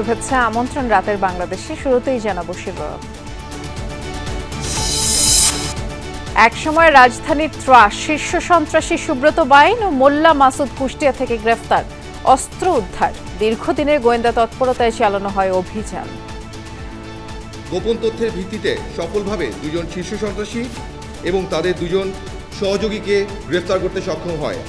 শুভেচ্ছা আমন্ত্রণ রাতের বাংলাদেশে। শুরুতেই জানাবো শিরোনাম। একসময় রাজধানীর ত্রাস, শীর্ষ সন্ত্রাসী সুব্রত বাইন ও মোল্লা মাসুদ কুষ্টিয়া থেকে গ্রেফতার, অস্ত্র উদ্ধার। দীর্ঘদিনের গোয়েন্দা তৎপরতায় চালানো হয় অভিযান। গোপন তথ্যের ভিত্তিতে সফলভাবে দুজন শীর্ষ সন্ত্রাসী এবং তাদের দুজন সহযোগীকে গ্রেফতার করতে সক্ষম হয়।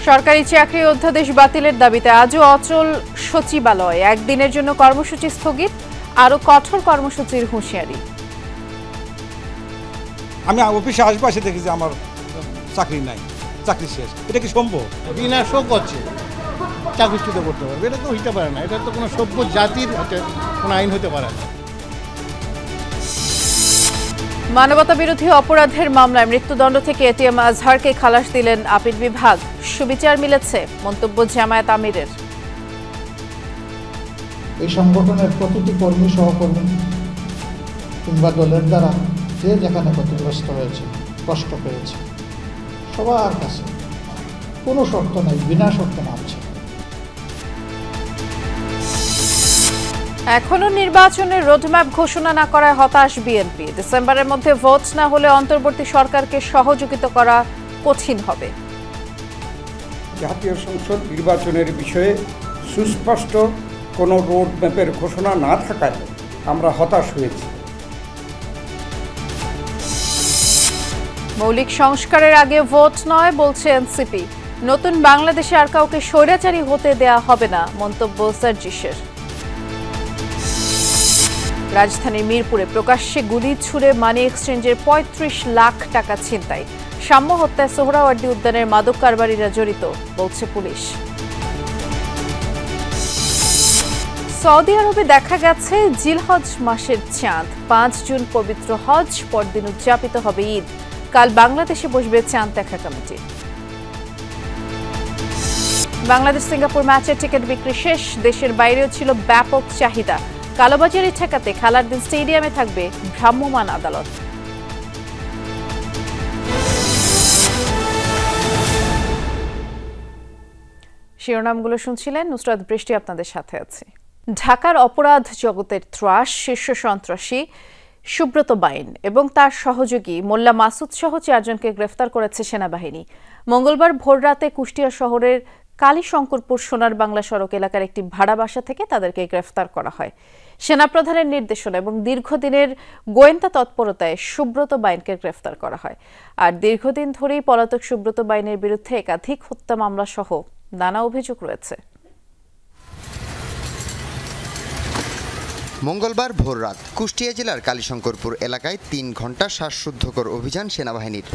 সরকারি চাকরি অধ্যাদেশ বাতিলের দাবিতে আজও অচল সচিবালয়, একদিনের জন্য কর্মসূচি স্থগিত, আরো কঠোর কর্মসূচির হুঁশিয়ারি। আমি অফিসে আশপাশে দেখি যে আমার চাকরি নাই, চাকরি শেষ। এটা কি সম্ভব? বিনা শোক হচ্ছে চাকরিচ্যুত করতে পারবে, এটা তো হইতে পারে না। এটা তো কোনো সভ্য জাতির কোনো আইন হতে পারে না। মানবতা বিরোধী অপরাধের মামলায় মৃত্যুদণ্ড থেকে এটিএম আজহারকে খালাস দিলেন আপিল বিভাগ। সুবিচার মিলেছে, মন্তব্য জামায়াত আমিরের। এই সংগঠনের প্রতিটি কর্মী সহকর্মী কিংবা দলের দ্বারা যে যেখানে ক্ষতিগ্রস্ত হয়েছে, কষ্ট পেয়েছে, সবার কাছে কোনো শর্ত নেই, বিনা শর্তে নামছে। এখনো নির্বাচনের রোডম্যাপ ঘোষণা না করায় হতাশ বিএনপি। ডিসেম্বরের মধ্যে ভোট না হলে অন্তর্বর্তী সরকারকে সহযোগিতা করা কঠিন হবে। জাতীয় সংসদ নির্বাচনের বিষয়ে সুস্পষ্ট কোনো রোডম্যাপের ঘোষণা না থাকায় আমরা হতাশ হয়েছি। মৌলিক সংস্কারের আগে ভোট নয় বলছে এনসিপি। নতুন বাংলাদেশে আর কাউকে স্বৈরাচারী হতে দেয়া হবে না, মন্তব্য সার্জিসের। রাজধানীর মিরপুরে প্রকাশ্যে গুলি ছুড়ে মানি এক্সচেঞ্জের ৩৫ লাখ টাকা ছিনতাই। সাম্য হত্যায় সোহরাওয়ার্দী উদ্যানের মাদক কারবারিরা জড়িত বলছে পুলিশ। সৌদি আরবে দেখা গেছে জিলহজ মাসের চাঁদ। ৫ জুন পবিত্র হজ, পরদিন উদযাপিত হবে ঈদ। কাল বাংলাদেশে বসবে চাঁদ দেখা কমিটি। বাংলাদেশ সিঙ্গাপুর ম্যাচের টিকিট বিক্রি শেষ। দেশের বাইরেও ছিল ব্যাপক চাহিদা। কালোবাজারি ঠেকাতে খেলার দিন স্টেডিয়ামে থাকবে ভ্রাম্যমাণ আদালত। শিরোনামগুলো শুনছিলেন, নুসরাত বৃষ্টি আপনাদের সাথে আছে। ঢাকার অপরাধ জগতের ত্রাস, শীর্ষ সন্ত্রাসী সুব্রত বাইন এবং তার সহযোগী মোল্লা মাসুদ সহ 4 জনকে গ্রেফতার করেছে সেনাবাহিনী। মঙ্গলবার ভোররাতে কুষ্টিয়া শহরের কালীশঙ্করপুর সোনার বাংলা সড়ক এলাকার একটি ভাড়া বাসা থেকে তাদেরকে গ্রেফতার করা হয়। সেনাপ্রধানের নির্দেশনা এবং দীর্ঘদিনের গোয়েন্দা তৎপরতায় সুব্রত বাইনকে গ্রেফতার করা হয়। আর দীর্ঘদিন ধরেই পলাতক সুব্রত বাইনের বিরুদ্ধে একাধিক হত্যা মামলা সহ নানা অভিযোগ রয়েছে। মঙ্গলবার ভোররাত কুষ্টিয়া জেলার কালীশঙ্করপুর এলাকায় 3 ঘণ্টা শ্বাসরুদ্ধকর অভিযান সেনাবাহিনীর।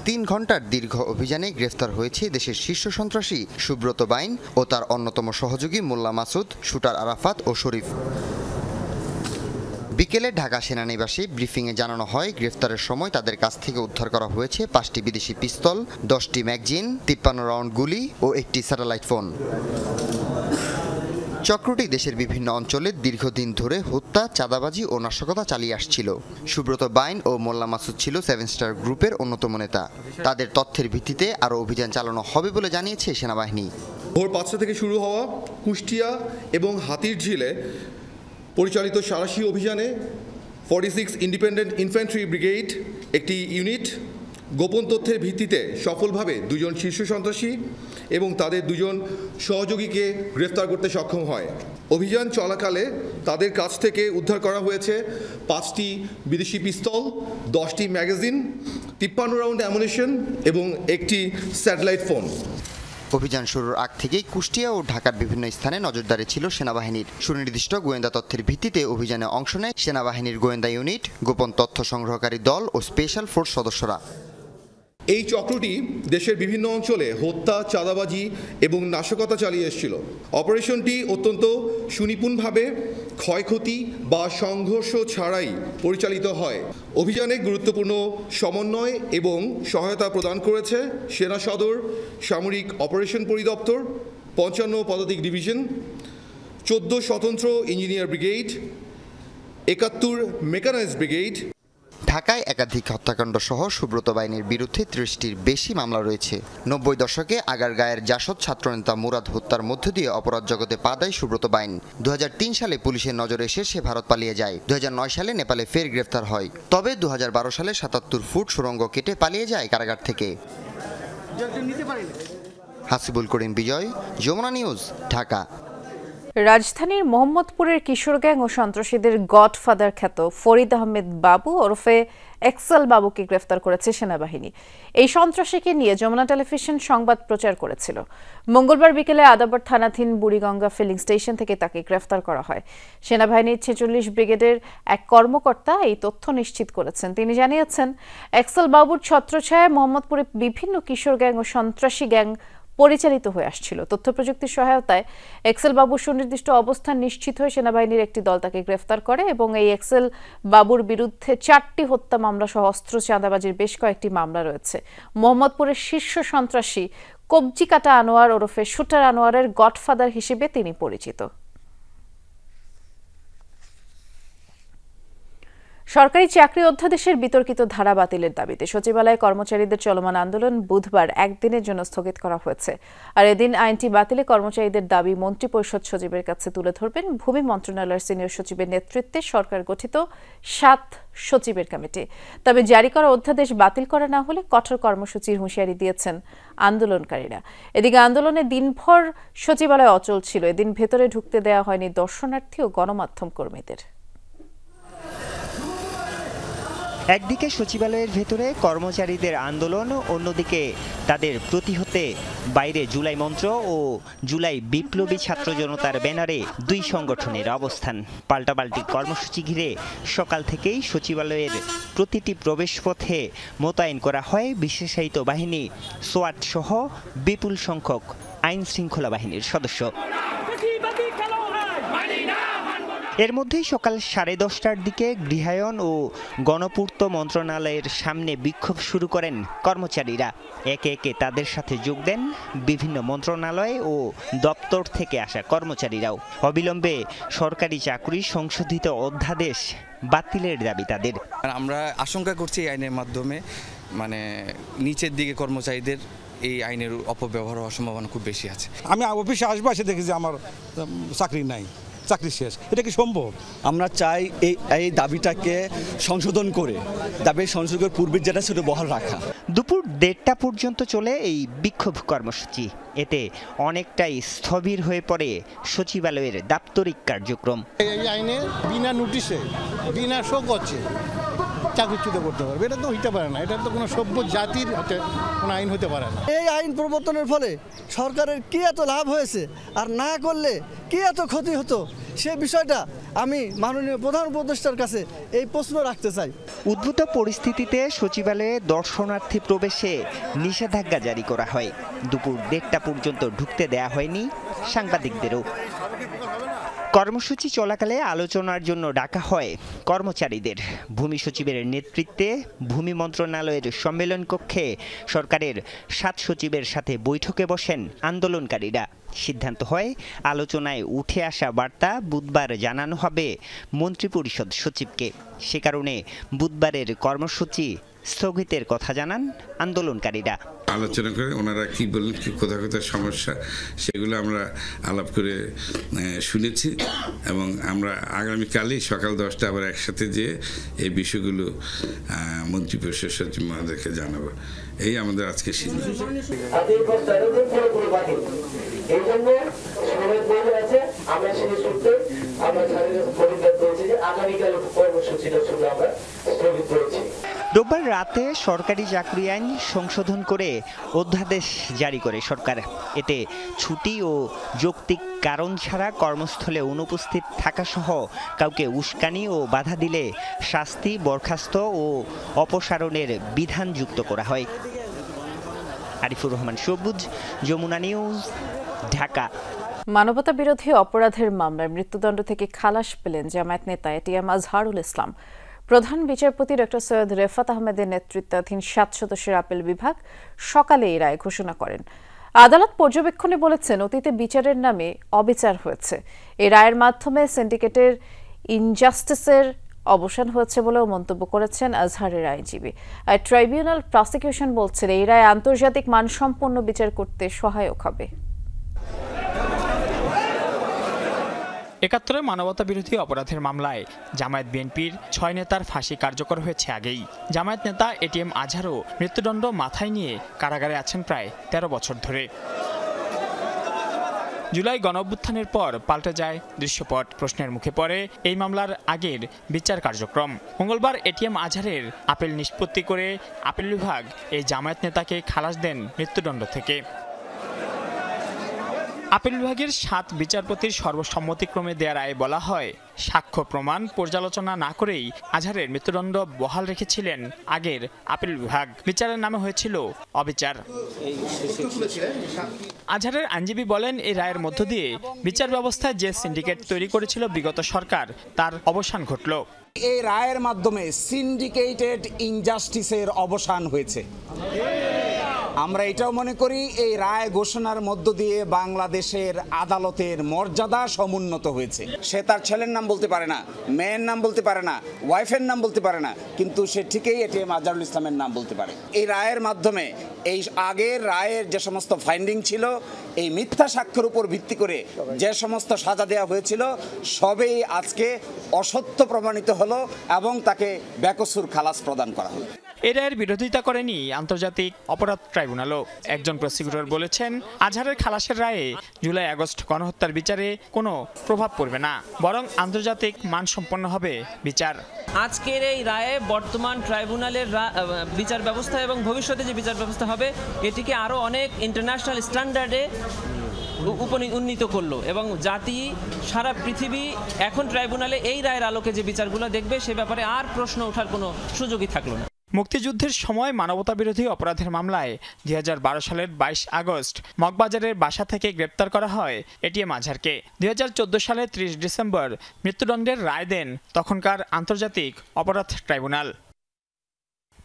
3 ঘণ্টার দীর্ঘ অভিযানে গ্রেফতার হয়েছে দেশের শীর্ষ সন্ত্রাসী সুব্রত বাইন ও তার অন্যতম সহযোগী মোল্লা মাসুদ, শুটার আরাফাত ও শরীফ। বিকেলে ঢাকা সেনানিবাসে ব্রিফিংয়ে জানানো হয়, গ্রেফতারের সময় তাদের কাছ থেকে উদ্ধার করা হয়েছে 5টি বিদেশি পিস্তল, 10টি ম্যাগজিন, 53 রাউন্ড গুলি ও একটি স্যাটেলাইট ফোন। চক্রটি দেশের বিভিন্ন অঞ্চলে দীর্ঘদিন ধরে হত্যা, চাঁদাবাজি ও নাশকতা চালিয়ে আসছিল। সুব্রত বাইন ও মোল্লা মাসুদ ছিল 7 স্টার গ্রুপের অন্যতম নেতা। তাদের তথ্যের ভিত্তিতে আরও অভিযান চালানো হবে বলে জানিয়েছে সেনাবাহিনী। ভোর 5টা থেকে শুরু হওয়া কুষ্টিয়া এবং হাতিরঝিলে পরিচালিত সাঁড়াশি অভিযানে 46 ইন্ডিপেন্ডেন্ট ইনফ্যান্ট্রি ব্রিগেড একটি ইউনিট গোপন তথ্যের ভিত্তিতে সফলভাবে 2 জন শীর্ষ সন্ত্রাসী এবং তাদের 2 জন সহযোগীকে গ্রেফতার করতে সক্ষম হয়। অভিযান চলাকালে তাদের কাছ থেকে উদ্ধার করা হয়েছে 5টি বিদেশি পিস্তল, 10টি ম্যাগাজিন, 53 রাউন্ড অ্যামুনিশন এবং একটি স্যাটেলাইট ফোন। অভিযান শুরুর আগ থেকেই কুষ্টিয়া ও ঢাকার বিভিন্ন স্থানে নজরদারি ছিল সেনাবাহিনীর। সুনির্দিষ্ট গোয়েন্দা তথ্যের ভিত্তিতে অভিযানে অংশ নেয় সেনাবাহিনীর গোয়েন্দা ইউনিট, গোপন তথ্য সংগ্রহকারী দল ও স্পেশাল ফোর্স সদস্যরা। এই চক্রটি দেশের বিভিন্ন অঞ্চলে হত্যা, চাঁদাবাজি এবং নাশকতা চালিয়ে এসেছিল। অপারেশনটি অত্যন্ত সুনিপুণভাবে ক্ষয়ক্ষতি বা সংঘর্ষ ছাড়াই পরিচালিত হয়। অভিযানে গুরুত্বপূর্ণ সমন্বয় এবং সহায়তা প্রদান করেছে সেনা সদর, সামরিক অপারেশন পরিদপ্তর, 55 পদাতিক ডিভিশন, 14 স্বতন্ত্র ইঞ্জিনিয়ার ব্রিগেড, 71 মেকানাইজড ব্রিগেড। ঢাকায় একাধিক হত্যাকাণ্ড সহ সুব্রত বাইনের বিরুদ্ধে 30টির বেশি মামলা রয়েছে। 90 দশকে আগারগাঁয়ের জাসদ ছাত্রনেতা মুরাদ হত্যার মধ্য দিয়ে অপরাধ জগতে পা দেয় সুব্রত বাইন। 2003 সালে পুলিশের নজরে এসে সে ভারত পালিয়ে যায়। 2009 সালে নেপালে ফের গ্রেফতার হয়। তবে 2012 সালে 77 ফুট সুড়ঙ্গ কেটে পালিয়ে যায় কারাগার থেকে। হাসিবুল করিম বিজয়, যমুনা নিউজ, ঢাকা। রাজধানীর মোহাম্মদপুরের কিশোর গ্যাং ও সন্ত্রাসীদের গডফাদার খ্যাত ফরিদ আহমেদ বাবু ওরফে এক্সেল বাবুকে গ্রেফতার করেছে সেনাবাহিনী। এই সন্ত্রাসীকে নিয়ে যমুনা টেলিভিশন সংবাদ প্রচার করেছিল। মঙ্গলবার বিকেলে আদাবর থানাধীন বুড়িগঙ্গা ফিলিং স্টেশন থেকে তাকে গ্রেফতার করা হয়। সেনাবাহিনীর 46 ব্রিগেডের এক কর্মকর্তা এই তথ্য নিশ্চিত করেছেন। তিনি জানিয়েছেন, এক্সেল বাবুর ছত্রছায়ায় মোহাম্মদপুরে বিভিন্ন কিশোর গ্যাং ও সন্ত্রাসী গ্যাং পরিচালিত হয়ে আসছিল। তথ্য প্রযুক্তির সহায়তায় এক্সেল বাবুর সুনির্দিষ্ট অবস্থান নিশ্চিত হয়ে সেনাবাহিনীর একটি দল তাকে গ্রেফতার করে এবং এই এক্সেল বাবুর বিরুদ্ধে 4টি হত্যা মামলা সহ অস্ত্র চাঁদাবাজির বেশ কয়েকটি মামলা রয়েছে। মোহাম্মদপুরের শীর্ষ সন্ত্রাসী কবজি কাটা আনোয়ার ওরফে শুটার আনোয়ারের গডফাদার হিসেবে তিনি পরিচিত। সরকারি চাকরি অধ্যাদেশের বিতর্কিত ধারা বাতিলের দাবিতে সচিবালয়ে কর্মচারীদের চলমান আন্দোলন বুধবার একদিনের জন্য স্থগিত করা হয়েছে। আর এদিন আইনটি বাতিলে কর্মচারীদের দাবি মন্ত্রিপরিষদ সচিবের কাছে তুলে ধরবেন ভূমি মন্ত্রণালয়ের সিনিয়র সচিবের নেতৃত্বে সরকার গঠিত 7 সচিবের কমিটি। তবে জারি করা অধ্যাদেশ বাতিল করা না হলে কঠোর কর্মসূচির হুঁশিয়ারি দিয়েছেন আন্দোলনকারীরা। এদিকে আন্দোলনে দিনভর সচিবালয় অচল ছিল। এদিন ভেতরে ঢুকতে দেওয়া হয়নি দর্শনার্থী ও গণমাধ্যম কর্মীদের। একদিকে সচিবালয়ের ভেতরে কর্মচারীদের আন্দোলন, অন্যদিকে তাদের প্রতিহতে বাইরে জুলাই মন্ত্র ও জুলাই বিপ্লবী ছাত্র জনতার ব্যানারে 2 সংগঠনের অবস্থান। পাল্টাপাল্টি কর্মসূচি ঘিরে সকাল থেকেই সচিবালয়ের প্রতিটি প্রবেশপথে মোতায়েন করা হয় বিশেষায়িত বাহিনী, সোয়াট সহ বিপুল সংখ্যক আইন শৃঙ্খলা বাহিনীর সদস্য। এর মধ্যেই সকাল 10:30টার দিকে গৃহায়ন ও গণপূর্ত মন্ত্রণালয়ের সামনে বিক্ষোভ শুরু করেন কর্মচারীরা। একে একে তাদের সাথে যোগ দেন বিভিন্ন মন্ত্রণালয় ও দপ্তর থেকে আসা কর্মচারীরাও। অবিলম্বে সরকারি চাকরি সংশোধিত অধ্যাদেশ বাতিলের দাবি তাদের। আমরা আশঙ্কা করছি এই আইনের মাধ্যমে নিচের দিকে কর্মচারীদের এই আইনের অপব্যবহার হওয়ার সম্ভাবনা খুব বেশি আছে। আমি অফিসে আসবো, এসে দেখি যে আমার চাকরি নাই, চাকরি শেষ। এটা কি সম্ভব? আমরা চাই এই দাবিটাকে সংশোধন করে দাবি সংশোধনের পূর্বে যেটা সেটা বহাল রাখা। দুপুর 1:30টা পর্যন্ত চলে এই বিক্ষোভ কর্মসূচি। এতে অনেকটাই স্থবির হয়ে পড়ে সচিবালয়ের দাপ্তরিক কার্যক্রম। এই আইনে বিনা নোটিশে, বিনা শোকছে চাকরিচ্যুত করতে পারবে, এটা তো হইতে পারে না। এটা তো কোনো সভ্য জাতির কোনো আইন হতে পারে না। এই আইন প্রবর্তনের ফলে সরকারের কি এত লাভ হয়েছে আর না করলে কি এত ক্ষতি হতো, সে বিষয়টা আমি মাননীয় প্রধান উপদেষ্টার কাছে এই প্রশ্ন রাখতে চাই। উদ্ভূত পরিস্থিতিতে সচিবালয়ে দর্শনার্থী প্রবেশে নিষেধাজ্ঞা জারি করা হয়। দুপুর 1:30টা পর্যন্ত ঢুকতে দেয়া হয়নি সাংবাদিকদেরও। কর্মসূচি চলাকালে আলোচনার জন্য ডাকা হয় কর্মচারীদের। ভূমি সচিবের নেতৃত্বে ভূমি মন্ত্রণালয়ের সম্মেলন কক্ষে সরকারের 7 সচিবের সাথে বৈঠকে বসেন আন্দোলনকারীরা। সিদ্ধান্ত হয় আলোচনায় উঠে আসা বার্তা বুধবার জানানো হবে মন্ত্রিপরিষদ সচিবকে। সে কারণে বুধবারের কর্মসূচি স্থগিতের কথা জানান আন্দোলনকারীরা। আলোচনা করে ওনারা কি বললেন, কি কোথায় কোথায় সমস্যা, সেগুলো আমরা আলাপ করে শুনেছি এবং আমরা আগামীকালই সকাল 10টা আবার একসাথে যেয়ে এই বিষয়গুলো মন্ত্রিপরিষদ সচিব মহোদয়কে জানাবো। এই আমাদের আজকে সিদ্ধান্ত। রোববার রাতে সরকারি চাকরি আইন সংশোধন করে অধ্যাদেশ জারি করে সরকার। এতে ছুটি ও যৌক্তিক কারণ ছাড়া কর্মস্থলে অনুপস্থিত থাকা সহ কাউকে উস্কানি ও বাধা দিলে শাস্তি, বরখাস্ত ও অপসারণের বিধান যুক্ত করা হয়। আরিফুর রহমান সবুজ, যমুনা নিউজ, ঢাকা। মানবতা বিরোধী অপরাধের মামলায় মৃত্যুদণ্ড থেকে খালাস পেলেন জামায়াত নেতা এটিএম আজহারুল ইসলাম। প্রধান বিচারপতি ডক্টর সৈয়দ রেফাত আহমেদের নেতৃত্বাধীন 7 সদস্যের আপিল বিভাগ সকালে এই রায় ঘোষণা করেন। আদালত পর্যবেক্ষণে বলেছেন, অতীতে বিচারের নামে অবিচার হয়েছে। এই রায়ের মাধ্যমে সিন্ডিকেটের ইনজাস্টিসের অবসান হয়েছে বলেও মন্তব্য করেছেন আজহারের আইনজীবী। আর ট্রাইব্যুনাল প্রসিকিউশন বলছেন, এই রায় আন্তর্জাতিক মানসম্পন্ন বিচার করতে সহায়ক হবে। ৭১ মানবতা বিরোধী অপরাধের মামলায় জামায়াত বিএনপির ৬ নেতার ফাঁসি কার্যকর হয়েছে আগেই। জামায়াত নেতা এটিএম আজহারও মৃত্যুদণ্ড মাথায় নিয়ে কারাগারে আছেন প্রায় ১৩ বছর ধরে। জুলাই গণঅভ্যুত্থানের পর পাল্টে যায় দৃশ্যপট। প্রশ্নের মুখে পড়ে এই মামলার আগের বিচার কার্যক্রম। মঙ্গলবার এটিএম আজহারের আপিল নিষ্পত্তি করে আপিল বিভাগ এই জামায়াত নেতাকে খালাস দেন মৃত্যুদণ্ড থেকে। আপিল বিভাগের ৭ বিচারপতির সর্বসম্মতিক্রমে দেয়া রায়ে বলা হয়, সাক্ষ্য প্রমাণ পর্যালোচনা না করেই আজহারের মৃত্যুদণ্ড বহাল রেখেছিলেন আগের আপিল বিভাগ। বিচারের নামে হয়েছিল অবিচার। আজহারের আইনজীবী বলেন, এই রায়ের মধ্য দিয়ে বিচার ব্যবস্থায় যে সিন্ডিকেট তৈরি করেছিল বিগত সরকার, তার অবসান ঘটল। এই রায়ের মাধ্যমে সিন্ডিকেটেড ইনজাস্টিসের অবসান হয়েছে। আমরা এটাও মনে করি এই রায় ঘোষণার মধ্য দিয়ে বাংলাদেশের আদালতের মর্যাদা সমুন্নত হয়েছে। সে তার ছেলের নাম বলতে পারে না, মেয়ের নাম বলতে পারে না, ওয়াইফের নাম বলতে পারে না, কিন্তু সে ঠিকই এটিএম আজহারুল ইসলামের নাম বলতে পারে। এই রায়ের মাধ্যমে এই আগের রায়ের যে সমস্ত ফাইন্ডিং ছিল, এই মিথ্যা সাক্ষ্যের উপর ভিত্তি করে যে সমস্ত সাজা দেওয়া হয়েছিল, সবই আজকে অসত্য প্রমাণিত হলো এবং তাকে বেকসুর খালাস প্রদান করা হলো। এই রায়ের বিরোধিতা করেনি আন্তর্জাতিক অপরাধ ট্রাইব্যুনালও। একজন প্রসিকিউটর বলেছেন, আজহারের খালাসের রায়ে জুলাই আগস্ট গণহত্যার বিচারে কোনো প্রভাব পড়বে না, বরং আন্তর্জাতিক মানসম্পন্ন হবে বিচার। আজকের এই রায়ে বর্তমান ট্রাইব্যুনালের বিচার ব্যবস্থা এবং ভবিষ্যতে যে বিচার ব্যবস্থা হবে, এটিকে আরও অনেক ইন্টারন্যাশনাল স্ট্যান্ডার্ডে উন্নীত করলো এবং জাতি সারা পৃথিবী এখন ট্রাইব্যুনালে এই রায়ের আলোকে যে বিচারগুলো দেখবে, সে ব্যাপারে আর প্রশ্ন ওঠার কোনো সুযোগই থাকলো না। মুক্তিযুদ্ধের সময় মানবতা বিরোধী অপরাধের মামলায় ২০১২ সালের ২২ আগস্ট মগবাজারের বাসা থেকে গ্রেপ্তার করা হয় এটিএম আজহারকে। ২০১৪ সালে ৩০ ডিসেম্বর মৃত্যুদণ্ডের রায় দেন তখনকার আন্তর্জাতিক অপরাধ ট্রাইব্যুনাল।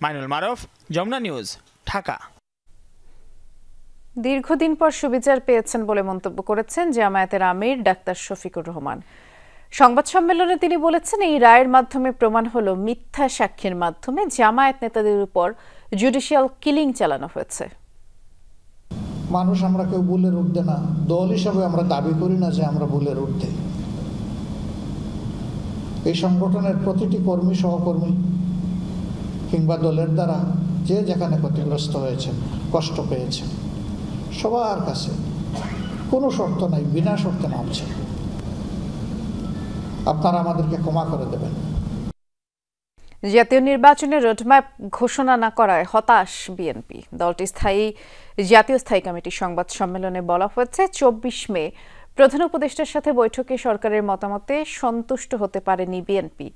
মাইনুল মারুফ, যমুনা নিউজ, ঢাকা। দীর্ঘদিন পর সুবিচার পেয়েছেন বলে মন্তব্য করেছেন জামায়াতের আমির ডাক্তার শফিকুর রহমান। সংবাদ সম্মেলনে তিনি বলেছেন, এই রায়ের মাধ্যমে প্রমাণ হলো মিথ্যা সাক্ষ্যের মাধ্যমে জামায়াত নেতাদের উপর জুডিশিয়াল কিলিং চালানো হয়েছে। মানুষ আমরা কেউ ভুলের ঊর্ধ্বে না, দল হিসাবে আমরা দাবি করি না যে আমরা ভুলের ঊর্ধ্বে। এই সংগঠনের প্রতিটি কর্মী, সহকর্মী কিংবা দলের দ্বারা যে যেখানে ক্ষতিগ্রস্ত হয়েছে, কষ্ট পেয়েছে, সবার কাছে কোনো শর্ত নাই, বিনা শর্তে নামছে। আপনারা আমাদেরকে ক্ষমা করে দেবেন। জাতীয় নির্বাচনের রোডম্যাপ ঘোষণা না করায় হতাশ বিএনপি। দলটির জাতীয় স্থায়ী কমিটির সংবাদ সম্মেলনে বলা হয়েছে, ২৪ মে প্রধান উপদেষ্টার সাথে বৈঠকে সরকারের মতামতে সন্তুষ্ট হতে পারেনি বিএনপি।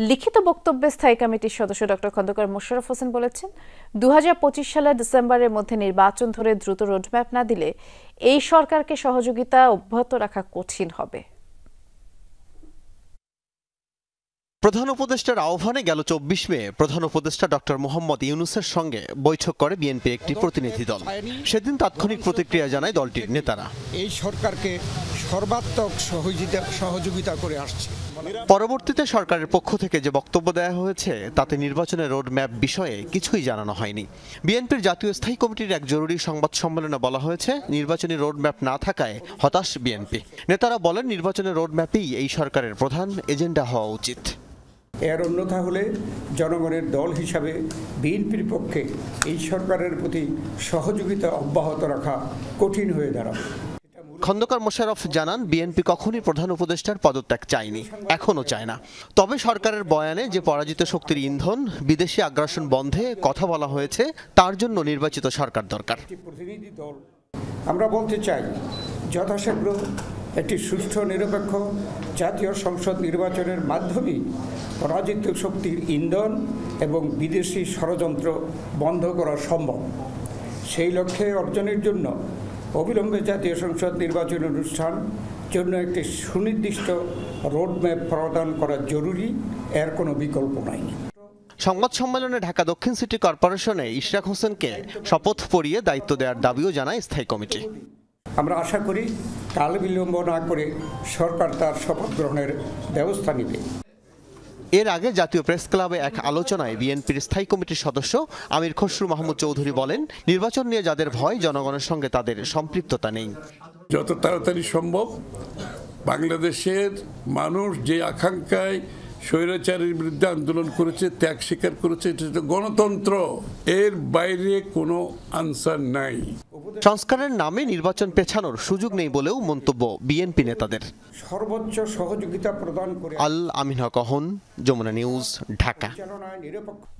লিখিত বক্তব্যে স্থায়ী কমিটির সদস্য ডক্টর খন্দকার মোশাররফ হোসেন বলেছেন, ২০২৫ সালের ডিসেম্বরের মধ্যে নির্বাচন ধরে দ্রুত রোডম্যাপ না দিলে এই সরকারকে সহযোগিতা অব্যাহত রাখা কঠিন হবে। প্রধান উপদেষ্টার আহ্বানে গেল ২৪ মে প্রধান উপদেষ্টা ডক্টর মোহাম্মদ ইউনূসের সঙ্গে বৈঠক করে বিএনপির একটি প্রতিনিধি দল। সেদিন তাৎক্ষণিক প্রতিক্রিয়া জানায় দলটির নেতারা। এই সরকারকে সর্বাত্মক সহযোগিতা করে আসছে। পরবর্তীতে সরকারের পক্ষ থেকে যে বক্তব্য দেওয়া হয়েছে, তাতে নির্বাচনের রোডম্যাপ বিষয়ে কিছুই জানানো হয়নি। বিএনপির জাতীয় স্থায়ী কমিটির এক জরুরি সংবাদ সম্মেলনে বলা হয়েছে, নির্বাচনী রোডম্যাপ না থাকায় হতাশ বিএনপি। নেতারা বলেন, নির্বাচনের রোডম্যাপই এই সরকারের প্রধান এজেন্ডা হওয়া উচিত। এর অন্যথা হলে জনগণের দল হিসাবে বিএনপির পক্ষে এই সরকারের প্রতি সহযোগিতা অব্যাহত রাখা কঠিন হয়ে দাঁড়াবে। খন্দকার মোশাররফ জানান, বিএনপি কখনই প্রধান উপদেষ্টার পদত্যাগ চায়নি, এখনও চায় না। তবে সরকারের বয়ানে যে পরাজিত শক্তির ইন্ধন বিদেশি আগ্রাসন বন্ধে কথা বলা হয়েছে, তার জন্য নির্বাচিত সরকার দরকার। প্রতিনিধি দল আমরা বলতে চাই, যথাশীঘ্র একটি সুষ্ঠু নিরপেক্ষ জাতীয় সংসদ নির্বাচনের মাধ্যমেই পরাজিত শক্তির ইন্ধন এবং বিদেশি ষড়যন্ত্র বন্ধ করা সম্ভব। সেই লক্ষ্যে অর্জনের জন্য অবিলম্বে জাতীয় সংসদ নির্বাচন অনুষ্ঠান জন্য একটি সুনির্দিষ্ট রোডম্যাপ প্রদান করা জরুরি, এর কোনো বিকল্প নাই। সংবাদ সম্মেলনে ঢাকা দক্ষিণ সিটি কর্পোরেশনে ইশরাক হোসেনকে শপথ পড়িয়ে দায়িত্ব দেওয়ার দাবিও জানায় স্থায়ী কমিটি। আমরা আশা করি কাল বিলম্ব না করে সরকার তার শপথ গ্রহণের ব্যবস্থা নেবে। এর আগে জাতীয় প্রেস ক্লাবে এক আলোচনায় বিএনপির স্থায়ী কমিটির সদস্য আমির খসরু মাহমুদ চৌধুরী বলেন, নির্বাচন নিয়ে যাদের ভয়, জনগণের সঙ্গে তাদের সম্পৃক্ততা নেই। যত তাড়াতাড়ি সম্ভব বাংলাদেশের মানুষ যে আকাঙ্ক্ষায় স্বৈরাচারের বিরুদ্ধে আন্দোলন করেছে, ত্যাগ স্বীকার করেছে, এটা গণতন্ত্র, এর বাইরে কোনো আনসার নাই। সংস্কারের নামে নির্বাচন পেছানোর সুযোগ নেই বলেও মন্তব্য বিএনপি নেতাদের। সর্বোচ্চ সহযোগিতা প্রদান করে আল আমিন হক অহন, যমুনা নিউজ, ঢাকা।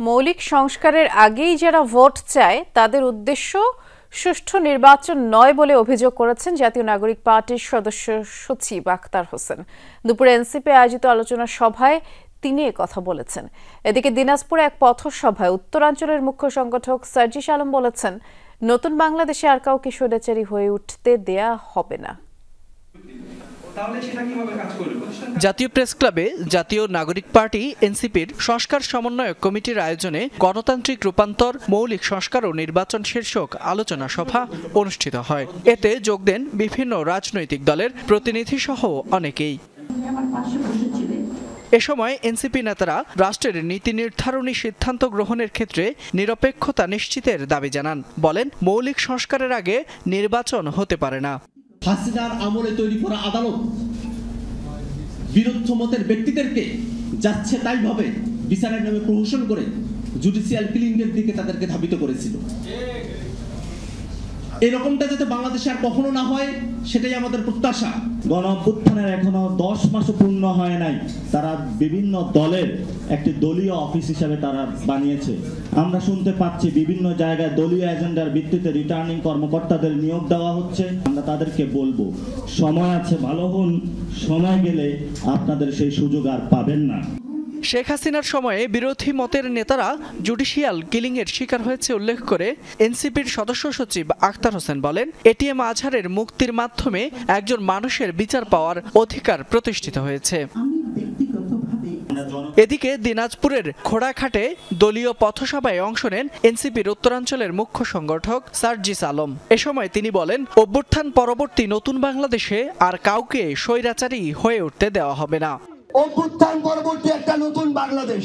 মৌলিক সংস্কারের আগেই যারা ভোট চায় তাদের উদ্দেশ্য সুষ্ঠু নির্বাচন নয় বলে অভিযোগ করেছেন জাতীয় নাগরিক পার্টির সদস্য সচিব আখতার হোসেন। দুপুরে এনসিপি আয়োজিত আলোচনা সভায় তিনি কথা বলেছেন। এদিকে দিনাজপুরে এক পথসভায় উত্তরাঞ্চলের মুখ্য সংগঠক সার্জিস আলম বলেছেন, নতুন বাংলাদেশে আর কাউকে স্বৈরাচারী হয়ে উঠতে দেয়া হবে না। জাতীয় প্রেস ক্লাবে জাতীয় নাগরিক পার্টি এনসিপির সংস্কার সমন্বয়ক কমিটির আয়োজনে গণতান্ত্রিক রূপান্তর, মৌলিক সংস্কার ও নির্বাচন শীর্ষক আলোচনা সভা অনুষ্ঠিত হয়। এতে যোগ দেন বিভিন্ন রাজনৈতিক দলের প্রতিনিধি সহ অনেকেই। এ সময় এনসিপি নেতারা রাষ্ট্রের নীতি নির্ধারণী সিদ্ধান্ত গ্রহণের ক্ষেত্রে নিরপেক্ষতা নিশ্চিতের দাবি জানান। বলেন, মৌলিক সংস্কারের আগে নির্বাচন হতে পারে না। হাসিনার আমলে তৈরি করা আদালত বিরুদ্ধ মতের ব্যক্তিদেরকে যাচ্ছে তাই ভাবে বিচারের নামে প্রহসন করে জুডিশিয়াল কিলিংয়ের দিকে তাদেরকে ধাবিত করেছিল। এরকমটা যাতে বাংলাদেশে আর কখনো না হয় সেটাই আমাদের প্রত্যাশা। গণ অভ্যুত্থানের এখনো 10 মাসও পূর্ণ হয় নাই, তারা বিভিন্ন দলের একটি দলীয় অফিস হিসাবে তারা বানিয়েছে। আমরা শুনতে পাচ্ছি বিভিন্ন জায়গায় দলীয় এজেন্ডার ভিত্তিতে রিটার্নিং কর্মকর্তাদের নিয়োগ দেওয়া হচ্ছে। আমরা তাদেরকে বলবো, সময় আছে, ভালো হন, সময় গেলে আপনাদের সেই সুযোগ আর পাবেন না। শেখ হাসিনার সময়ে বিরোধী মতের নেতারা জুডিশিয়াল কিলিংয়ের শিকার হয়েছে উল্লেখ করে এনসিপির সদস্য সচিব আখতার হোসেন বলেন, এটিএম আজহারের মুক্তির মাধ্যমে একজন মানুষের বিচার পাওয়ার অধিকার প্রতিষ্ঠিত হয়েছে। এদিকে দিনাজপুরের খোড়াঘাটে দলীয় পথসভায় অংশ নেন এনসিপির উত্তরাঞ্চলের মুখ্য সংগঠক সার্জিস আলম। এ সময় তিনি বলেন, অভ্যুত্থান পরবর্তী নতুন বাংলাদেশে আর কাউকে স্বৈরাচারী হয়ে উঠতে দেওয়া হবে না। অভ্যুত্থান পরবর্তী একটা নতুন বাংলাদেশ,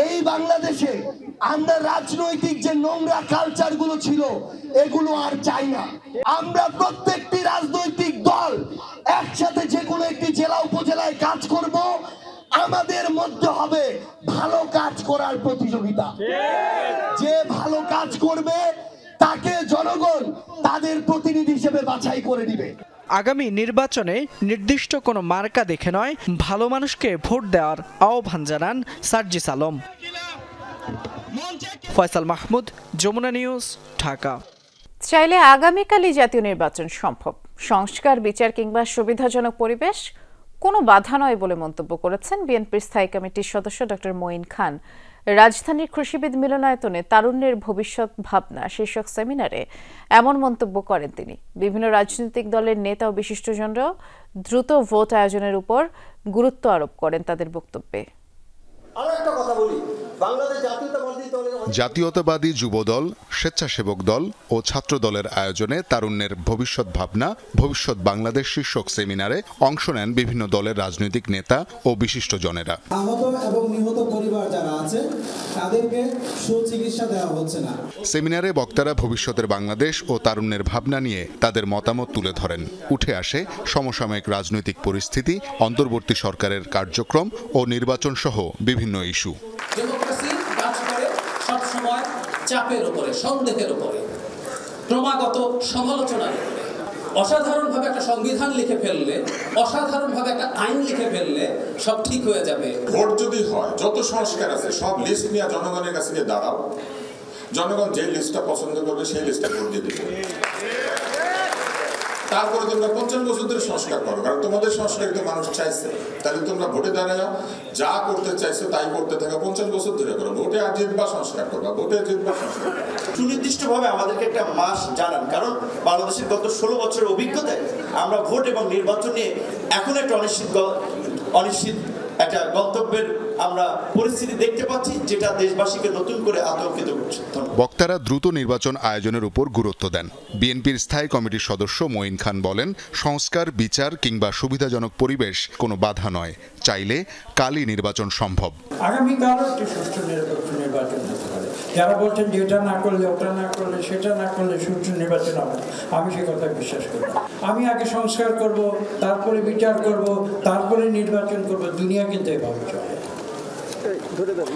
এই বাংলাদেশে আমরা রাজনৈতিক যে নোংরা কালচার গুলো ছিল এগুলো আর চাই না। আমরা প্রত্যেকটি রাজনৈতিক দল একসাথে যে কোনো একটি জেলা উপজেলায় কাজ করব, আমাদের মধ্যে হবে ভালো কাজ করার প্রতিযোগিতা। যে ভালো কাজ করবে তাকে জনগণ তাদের প্রতিনিধি হিসেবে বাছাই করে দিবে। আগামী নির্বাচনে নির্দিষ্ট কোনো মার্কা দেখে নয়, ভালো মানুষকে ভোট দেওয়ার আহ্বান জানান সার্জিস আলম। ফয়সাল মাহমুদ, যমুনা নিউজ, ঢাকা। চাইলে আগামীকালই জাতীয় নির্বাচন সম্ভব। সংস্কার, বিচার কিংবা সুবিধাজনক পরিবেশ কোনো বাধা নয় বলে মন্তব্য করেছেন বিএনপির স্থায়ী কমিটির সদস্য ডক্টর মঈন খান। রাজধানীর কৃষিবিদ মিলনায়তনে তারুণ্যের ভবিষ্যৎ ভাবনা শীর্ষক সেমিনারে এমন মন্তব্য করেন তিনি। বিভিন্ন রাজনৈতিক দলের নেতা ও বিশিষ্টজনরাও দ্রুত ভোট আয়োজনের উপর গুরুত্ব আরোপ করেন তাদের বক্তব্যে। জাতীয়তাবাদী যুবদল, স্বেচ্ছাসেবক দল ও ছাত্র দলের আয়োজনে তারুণ্যের ভবিষ্যৎ ভাবনা, ভবিষ্যৎ বাংলাদেশ শীর্ষক সেমিনারে অংশ নেন বিভিন্ন দলের রাজনৈতিক নেতা ও বিশিষ্টজনেরা। আহত এবং নিহত পরিবার যারা আছে তাদেরকে সুচিকিৎসা দেওয়া হচ্ছে না। সেমিনারে বক্তারা ভবিষ্যতের বাংলাদেশ ও তারুণ্যের ভাবনা নিয়ে তাদের মতামত তুলে ধরেন। উঠে আসে সমসাময়িক রাজনৈতিক পরিস্থিতি, অন্তর্বর্তী সরকারের কার্যক্রম ও নির্বাচন সহ বিভিন্ন ইস্যু। ডেমোক্রেসি কাজ করে সবসময় চাপের উপরে, সন্দেহের উপরে, ক্রমাগত সমালোচনার উপরে। অসাধারণভাবে একটা সংবিধান লিখে ফেললে, অসাধারণভাবে একটা আইন লিখে ফেললে সব ঠিক হয়ে যাবে। ভোট যদি হয়, যত সংস্কার আছে সব লিস্ট নিয়ে জনগণের কাছে গিয়ে দাঁড়াও, জনগণ যে লিস্টটা পছন্দ করবে সেই লিস্টে ভোট দিয়ে দেবে। তারপরে তোমরা 55 বছর ধরে সংস্কার করো, কারণ তোমাদের সংস্কারিত মানুষ চাইছে। তাহলে তোমরা ভোটে দাঁড়াও, যা করতে চাইছো তাই করতে থাকো, 50 বছর ধরে করো। ভোটে আর জিতবা সংস্কার করবা, ভোটে জিতবা সংস্কার করবা। সুনির্দিষ্টভাবে আমাদেরকে একটা মাস জানান, কারণ বাংলাদেশের গত 16 বছরের অভিজ্ঞতায় আমরা ভোট এবং নির্বাচন নিয়ে এখন একটা অনিশ্চিত একটা গন্তব্যের আমরা পরিস্থিতি দেখতে পাচ্ছি, যেটা দেশবাসীকে নতুন করে আতঙ্কিত করছে। বক্তারা দ্রুত নির্বাচন আয়োজনের উপর গুরুত্ব দেন। বিএনপির স্থায়ী কমিটির সদস্য মঈন খান বলেন, সংস্কার, বিচার কিংবা সুবিধাজনক পরিবেশ কোনো বাধা নয়, চাইলে কালই নির্বাচন সম্ভব। আগামীকালও একটি সুষ্ঠু নিরপেক্ষ নির্বাচন হতে পারে। যারা বলছেন যে এটা না করলে, ওটা না করলে, সেটা না করলে সুষ্ঠু নির্বাচন হবে, আমি সে কথা বিশ্বাস করি না। আমি আগে সংস্কার করব, তারপরে বিচার করব, তারপরে নির্বাচন করব। দুনিয়া কিন্তু এভাবে চলে।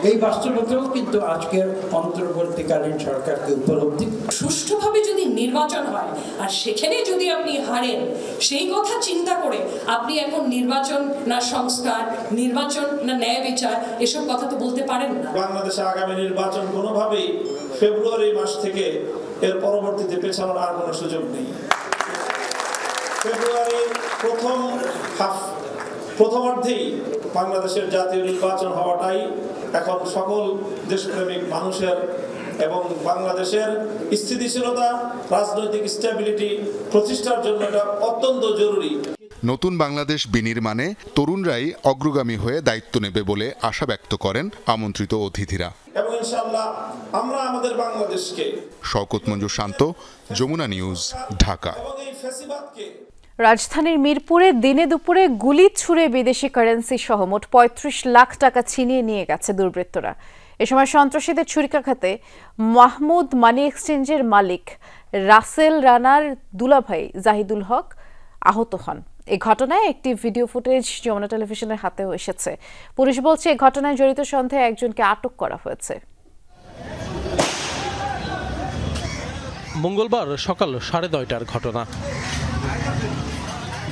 এই বাস্তবতাও কিন্তু আজকের অন্তর্বর্তীকালীন সরকারকে উপলব্ধি। সুষ্ঠুভাবে যদি নির্বাচন হয় আর সেখানে যদি আপনি হারেন, সেই কথা চিন্তা করে আপনি এখন নির্বাচন না সংস্কার, নির্বাচন না ন্যায় বিচার, এসব কথা তো বলতে পারেন না। বাংলাদেশে আগামী নির্বাচন কোনোভাবেই ফেব্রুয়ারি মাস থেকে এর পরবর্তীতে পেছানোর আর কোনো সুযোগ নেই। ফেব্রুয়ারি প্রথমার্ধেই বাংলাদেশের জাতীয় নির্বাচন হওয়াটাই এখন সকল দেশপ্রেমিক মানুষের এবং বাংলাদেশের স্থিতিশীলতা, রাজনৈতিক স্টেবিলিটি প্রতিষ্ঠার জন্য এটা অত্যন্ত জরুরি। নতুন বাংলাদেশ বিনির্মাণে তরুণরাই অগ্রগামী হয়ে দায়িত্ব নেবে বলে আশা ব্যক্ত করেন আমন্ত্রিত অতিথিরা। এবং ইনশাআল্লাহ আমরা আমাদের বাংলাদেশকে। শওকত মঞ্জুর শান্ত, যমুনা নিউজ, ঢাকা। রাজধানীর মিরপুরে দিনে দুপুরে গুলি ছুড়ে বিদেশি কারেন্সি সহ মোট ৩৫ লাখ টাকা ছিনিয়ে নিয়ে গেছে দুর্বৃত্তরা। এ সময় সন্ত্রাসীদের ছুরিকাঘাতে মাহমুদ মানি এক্সচেঞ্জের মালিক রাসেল রানার দুলাভাই জাহিদুল হক আহত হন। এই ঘটনায় একটি ভিডিও ফুটেজ যমুনা টেলিভিশনের হাতেও এসেছে। পুলিশ বলছে এই ঘটনায় জড়িত সন্দেহে একজনকে আটক করা হয়েছে। মঙ্গলবার সকাল 9:30টার ঘটনা।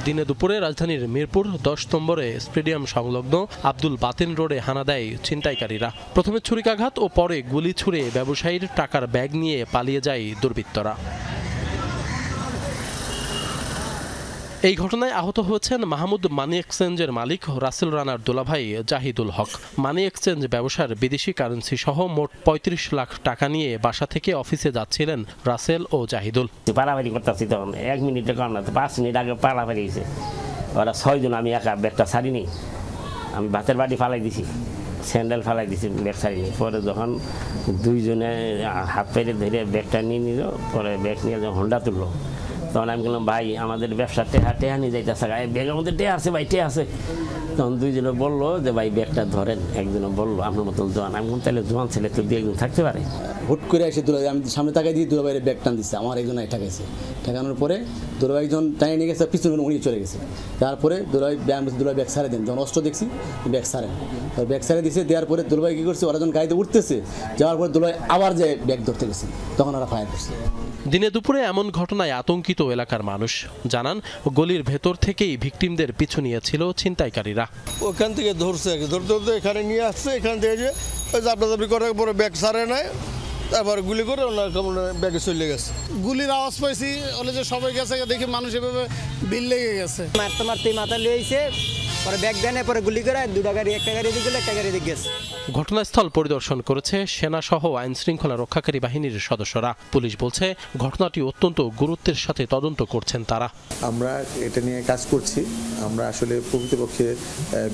দিনে দুপুরে রাজধানীর মিরপুর 10 নম্বরে স্টেডিয়াম সংলগ্ন আব্দুল বাতিন রোডে হানা দেয় ছিনতাইকারীরা। প্রথমে ছুরিকাঘাত ও পরে গুলি ছুড়ে ব্যবসায়ীর টাকার ব্যাগ নিয়ে পালিয়ে যায় দুর্বৃত্তরা। এই ঘটনায় আহত হয়েছেন মাহমুদ মানি এক্সচেঞ্জের মালিক রাসেল রানার দুলাভাই জাহিদুল হক। মানি এক্সচেঞ্জ ব্যবসার বিদেশি কারেন্সি সহ মোট ৩৫ লাখ টাকা নিয়ে বাসা থেকে অফিসে যাচ্ছিলেন রাসেল ও জাহিদুল। পালাপালি করতেছি তখন 1 মিনিটে কম না, 5 মিনিট আগে পালাপালি হয়েছে। ওরা 6 জন, আমি একা ব্যাগটা ছাড়িনি, আমি ভাতের বাড়ি ফালাই দিছি, স্যান্ডেল ফালাই দিছি, ব্যাগ ছাড়িনি। পরে যখন 2 জনে হাত পেরে ধরে ব্যাগটা নিয়ে নিল, পরে ব্যাগ নিয়ে যখন হোন্ডা তুললো, তখন আমি বললাম ভাই আমাদের ব্যবসা টেহা নিয়ে যাইতেছে, ব্যাগের মধ্যে টেহা আছে ভাই, টেহা আছে। তখন 2 জনে বললো যে ভাই ব্যাগটা ধরেন। একজনে বললো আপনার মতন জোয়ান। আমি বললাম তাহলে জোয়ান ছেলে তো 2-1 থাকতে পারে। হুট করে এসে দুলাভাই, আমি সামনে তাকাই দিয়ে দুলাভাইয়ের ব্যাগ টান দিচ্ছে, আমার একজন ঠেকাইছে। ঠেকানোর পরে দুলাভাই একজন টানিয়ে নিয়ে গেছে, পিছনে উনি চলে গেছে। তারপরে দুলাভাই ব্যাগ ছাড়ে দেন, যখন অস্ত্র দেখছি ব্যাগ ছাড়েন, ব্যাগ ছাড়ে দিয়েছে। দেওয়ার পরে দুলাভাই কী করছে, ওরা যখন গাড়িতে উঠতেছে, যাওয়ার পরে দুলাভাই আবার যে ব্যাগ ধরতে গেছে, তখন ওরা ফায়ার করছে। দিনে দুপুরে এমন ঘটনায় আতঙ্কিত এলাকার মানুষ জানান, গলির ভেতর থেকেই ভিকটিমদের পিছু নিয়েছিল ছিনতাইকারীরা। ওখান থেকে ধরছে, ধরতে এখানে নিয়ে আসছে, এখান থেকে যে জাপড়াজাপড়ি করার পরে ব্যাগ ছাড়ে নেয়, তারপর গুলি করে ওনার ব্যাগে চলে গেছে। গুলির আওয়াজ পাইছি, বলে যে সবাই গেছে, দেখি মানুষ এভাবে বিল লেগে গেছে। মারতে মারতে মাথা লিয়েছে, পরে ব্যাগ দেন, পরে গুলি করে 2টা গাড়ি, একটা গাড়ি দিকে গেলে, একটা গাড়ি দিকে গেছে। ঘটনাস্থল পরিদর্শন করেছে সেনা সহ আইন শৃঙ্খলা রক্ষাকারী বাহিনীর সদস্যরা। পুলিশ বলছে ঘটনাটি অত্যন্ত গুরুত্বের সাথে তদন্ত করছেন তারা। আমরা এটা নিয়ে কাজ করছি। আমরা আসলে প্রকৃতপক্ষে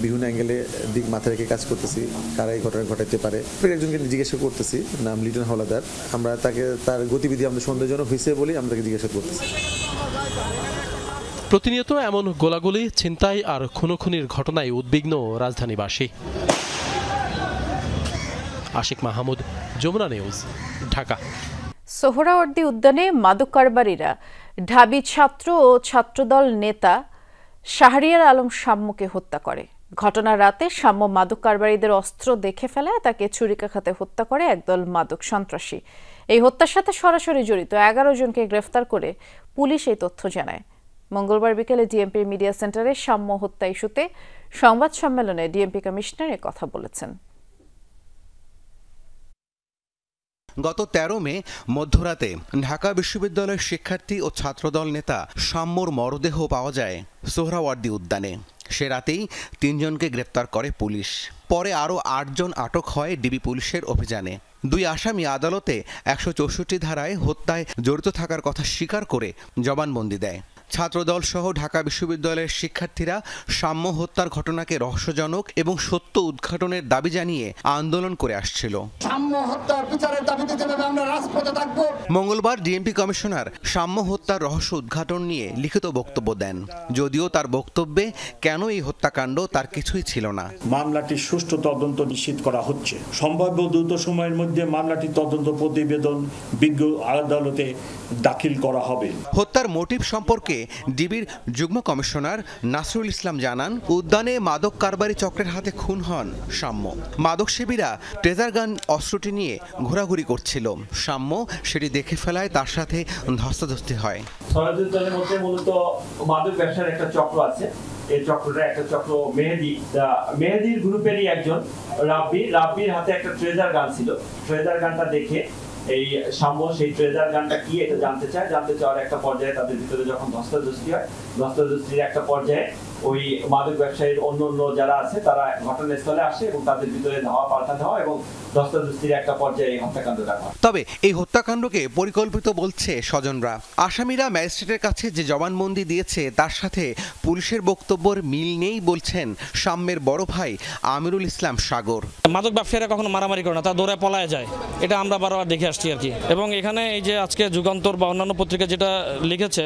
বিভিন্ন অ্যাঙ্গেলে দিক মাথায় রেখে কাজ করতেছি, কারা এই ঘটনা ঘটাতে পারে। একজনকে জিজ্ঞাসা করতেছি, নাম লিটন হাওলাদার। আমরা তাকে, তার গতিবিধি আমাদের সন্দেহজনক হয়েছে বলেই আমরা তাকে জিজ্ঞাসা করতেছি। প্রতিনিয়ত এমন গোলাগুলি, ছিনতাই আর খুনোখুনির ঘটনায় উদ্বিগ্ন রাজধানীবাসী। আশিক মাহমুদ, যমুনা নিউজ, ঢাকা। সোহরাওয়ার্দী উদ্যানে মাদক কারবারিরা ঢাবি ছাত্র ও ছাত্রদল নেতা শাহরিয়ার আলম শাম্যকে হত্যা করে। ঘটনার রাতে শাম্য মাদক কারবারিদের অস্ত্র দেখে ফেলায় তাকে ছুরিকাঘাতে হত্যা করে একদল মাদক সন্ত্রাসী। এই হত্যার সাথে সরাসরি জড়িত 11 জনকে গ্রেফতার করে পুলিশ এই তথ্য জানায়। মঙ্গলবার বিকেলে ডিএমপির মিডিয়া সেন্টারে শাম্য হত্যা ইস্যুতে সংবাদ সম্মেলনে ডিএমপি কমিশনার কথা বলেছেন। গত 13 মে মধ্যরাতে ঢাকা বিশ্ববিদ্যালয়ের শিক্ষার্থী ও ছাত্রদল নেতা শাম্যর মরদেহ পাওয়া যায় সোহরাওয়ার্দী উদ্যানে। সে রাতেই 3 জনকে গ্রেপ্তার করে পুলিশ। পরে আরও 8 জন আটক হয় ডিবি পুলিশের অভিযানে। 2 আসামি আদালতে 164 ধারায় হত্যায় জড়িত থাকার কথা স্বীকার করে জবানবন্দি দেয়। ছাত্রদল সহ ঢাকা বিশ্ববিদ্যালয়ের শিক্ষার্থীরা সাম্য হত্যার ঘটনাকে রহস্যজনক এবং সত্য উদ্ঘাটনের দাবি জানিয়ে আন্দোলন করে আসছিল। সাম্য হত্যার বিচারের দাবিতে যেভাবে আমরা রাজপথে থাকবো। মঙ্গলবার ডিএমপি কমিশনার সাম্য হত্যার রহস্য উদ্ঘাটন নিয়ে লিখিত বক্তব্য দেন, যদিও তার বক্তব্যে কেন এই হত্যাকাণ্ড তার কিছুই ছিল না। মামলাটি সুষ্ঠু তদন্ত নিশ্চিত করা হচ্ছে। সম্ভাব্য দ্রুত সময়ের মধ্যে মামলাটি তদন্ত প্রতিবেদন বিজ্ঞ আদালতে দাখিল করা হবে। হত্যার মোটিভ সম্পর্কে ডিবির যুগ্ম কমিশনার নাসরুল ইসলাম জানান, উদ্যানে মাদক কারবারি চক্রের হাতে খুন হন সাম্য। মাদক সেবীরা ট্রেজার গান অস্ত্রটি নিয়ে ঘোরাঘুরি করছিল। সাম্য সেটি দেখে ফেলায় তার সাথে ধস্তাধস্তি হয়। দলের মধ্যে মূলত মাদক ব্যবসার একটা চক্র আছে। এই চক্রটা একটা চক্র মেহেদির গ্রুপেরই একজন রাব্বির হাতে একটা ট্রেজার গান ছিল। ট্রেজার গানটা দেখে এই সাম্য সেই ট্রেজার গানটা কি এটা জানতে চাওয়ার একটা পর্যায়ে তাদের ভিতরে যখন ধস্তাধস্তি হয়, ধস্তাধস্তির একটা পর্যায়ে ওই মাদক ব্যবসায়ীর অন্য যারা আছে তারা ঘটনাস্থলে আসে এবং তাদের ভিতরে ধাওয়া পাল্টা ধাওয়া এবং ধস্তাধস্তির একটা পর্যায়ে হত্যাকাণ্ডটা হয়। তবে এই হত্যাকাণ্ডকে পরিকল্পিত বলছে স্বজনরা। আসামিরা ম্যাজিস্ট্রেটের কাছে যে জবানবন্দি দিয়েছে তার সাথে পুলিশের বক্তব্যের মিল নেই বলছেন সাম্যের বড় ভাই আমিরুল ইসলাম সাগর। মাদক ব্যবসায়ীরা কখনো মারামারি করে না, তা দৌড়ে পলায় যায়, এটা আমরা বারবার দেখে আসছি আর কি। এবং এখানে এই যে আজকে যুগান্তর বা অন্যান্য পত্রিকা যেটা লিখেছে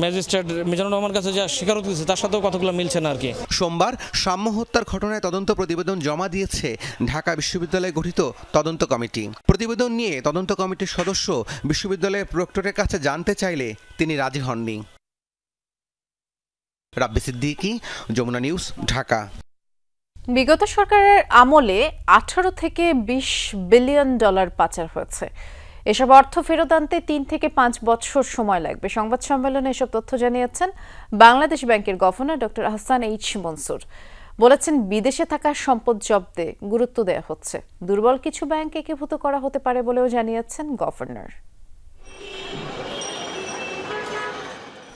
ম্যাজিস্ট্রেট মিজানুর রহমান কাছে যা স্বীকারোক্তি দিয়েছে তার সাথেও কতগুলো মিলছে না আর কি। সোমবার সাম্য হত্যার ঘটনায় তদন্ত প্রতিবেদন জমা দিয়েছে ঢাকা বিশ্ববিদ্যালয়ে গঠিত তদন্ত কমিটি। প্রতিবেদন নিয়ে তদন্ত কমিটির সদস্য বিশ্ববিদ্যালয়ের প্রক্টরের কাছে জানতে চাইলে তিনি রাজি হননি। রাব্বি সিদ্দিকী, যমুনা নিউজ, ঢাকা। বিগত সরকারের আমলে 18 থেকে 20 বিলিয়ন ডলার পাচার হয়েছে। এসব অর্থ ফেরত আনতে 3 থেকে 5 বছর সময় লাগবে। সংবাদ সম্মেলনে এসব তথ্য জানিয়েছেন বাংলাদেশ ব্যাংকের governor doctor Ahsan H Mansur. বলেছেন, বিদেশে থাকা সম্পদ জব্দে গুরুত্ব দেওয়া হচ্ছে। দুর্বল কিছু ব্যাংক একীভূত করা হতে পারে বলেও জানিয়েছেন গভর্নর।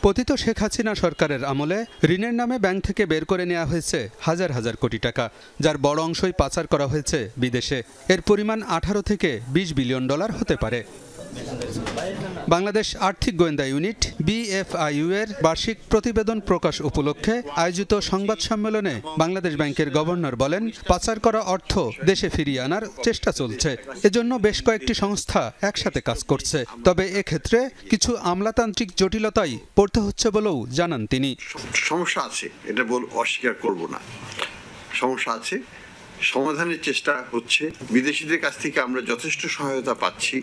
পতিত শেখ হাসিনা সরকারের আমলে ঋণের নামে ব্যাংক থেকে বের করে নেওয়া হয়েছে হাজার হাজার কোটি টাকা, যার বড় অংশই পাচার করা হয়েছে বিদেশে। এর পরিমাণ 18 থেকে 20 বিলিয়ন ডলার হতে পারে। বাংলাদেশ আর্থিক গোয়েন্দা ইউনিট BFIU এর বার্ষিক প্রতিবেদন প্রকাশ উপলক্ষে আয়োজিত সংবাদ সম্মেলনে বাংলাদেশ ব্যাংকের গভর্নর বলেন, পাচার করা অর্থ দেশে ফিরিয়ে আনার চেষ্টা চলছে। এজন্য বেশ কয়েকটি সংস্থা একসাথে কাজ করছে। তবে এক্ষেত্রে কিছু আমলাতান্ত্রিক জটিলতাই পড়তে হচ্ছে বলেও জানান তিনি। সমস্যা আছে, এটা অস্বীকার করব না, সমস্যা আছে, সমাধানের চেষ্টা হচ্ছে। বিদেশিদের কাছ থেকে আমরা যথেষ্ট সহায়তা পাচ্ছি।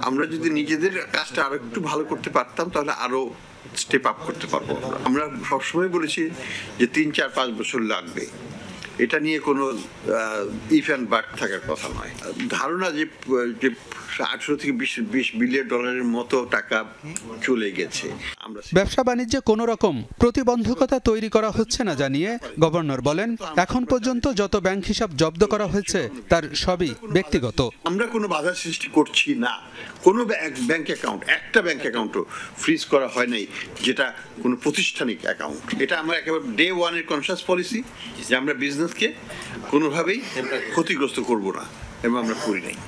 আমরা যদি নিজেদের কাজটা আরো একটু ভালো করতে পারতাম তাহলে আরো স্টেপ আপ করতে পারবো। আমরা সবসময় বলেছি যে 3-4-5 বছর লাগবে, এটা নিয়ে কোনো ইফ অ্যান্ড বাট থাকার কথা নয়। ধারণা যে 18 থেকে 20 বিলিয়ন ডলারের মতো টাকা চলে গেছে। ব্যবসা বাণিজ্যে কোনো রকম প্রতিবন্ধকতা তৈরি করা হচ্ছে না জানিয়ে গভর্নর বলেন, এখন পর্যন্ত যত ব্যাংক হিসাব জব্দ করা হয়েছে তার সবই ব্যক্তিগত। আমরা কোনো বাধা সৃষ্টি করছি না। কোনো ব্যাংক অ্যাকাউন্ট, একটা ব্যাংক অ্যাকাউন্টও ফ্রিজ করা হয় নাই যেটা কোনো প্রাতিষ্ঠানিক অ্যাকাউন্ট। এটা আমার একেবারে ডে ওয়ানের কনশাস পলিসি যে আমরা বিজনেসকে কোনোভাবেই ক্ষতিগ্রস্ত করব না, এবং আমরা করি নাই।